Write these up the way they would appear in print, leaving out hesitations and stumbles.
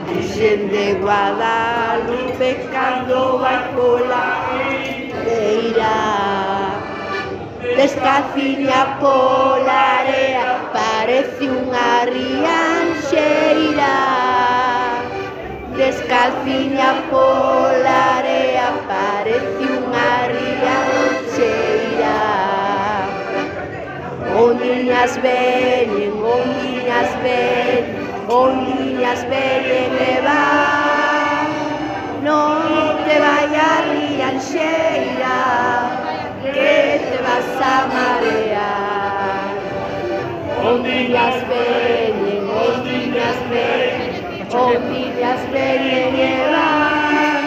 Virgen de Guadalupe, cando vai pola feira, descalciña pola area, parece unha rianxeira. Descalciña pola area, parece unha rianxeira. Ondiñas veñen, ondiñas veñen, ondiñas veñen e van. Non te vai a rianxeira, que te vas a marear. Ondiñas veñen, ondiñas veñen, ondiñas veñen e van.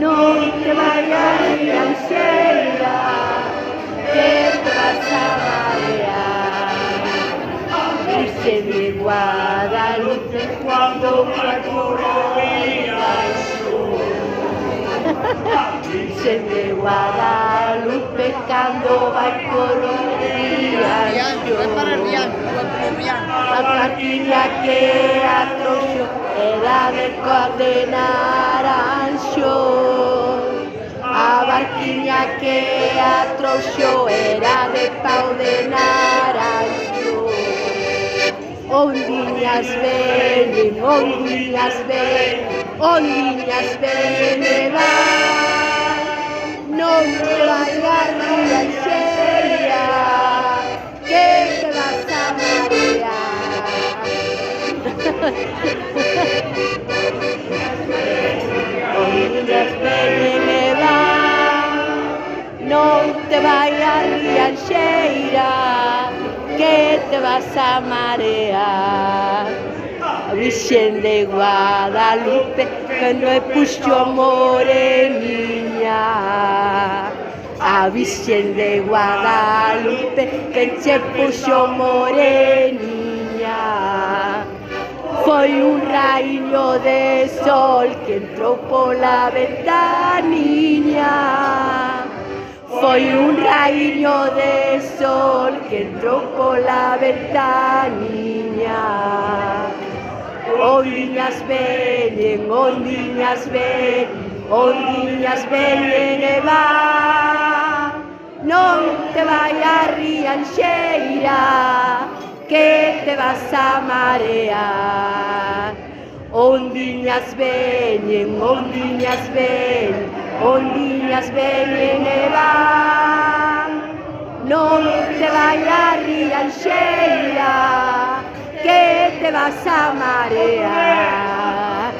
Non te vai a rianxeira, que te vas a marear. Virgen de Guadalupe, cuando vai por rianxo. Virgen de Guadalupe, cando vai por rianxo. A cartiña que atroxo era de cor de naranxo. A barquiña que atroxo era de pau de naranxo. Ondiñas veñen, ondiñas veñen, ondiñas veñen e van. Non te vai a rianxeira, que te vas a marear. Ondiñas veñen e van. Non te vai a rianxeira, que te vas a marear. A Virxen de Guadalupe, que no é puxo moreniña. A Virxen de Guadalupe, que che puxo moreniña. Foi un raíño de sol que entrou pola ventaniña. Foi un raíño de sol que entrou pola ventaniña. Ondiñas veñen, ondiñas veñen, ondiñas veñen e van. Non te vai a rianxeira, que te vas a marear. Ondiñas veñen, ondiñas veñen, ondiñas veñen e van. Non te vai a rianxeira, que te vas a marear.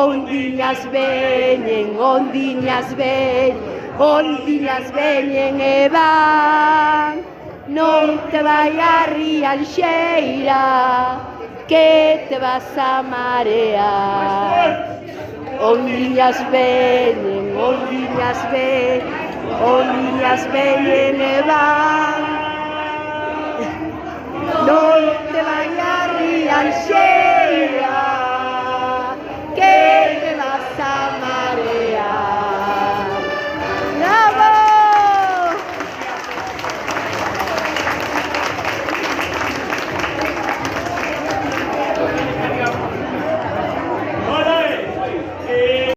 Ondiñas veñen, ondiñas veñen, ondiñas veñen e van. Non te vai a rianxeira, que te vas a marear. Ondiñas veñen, ondiñas veñen, ondiñas veñen e van. Non te vai a rianxeira.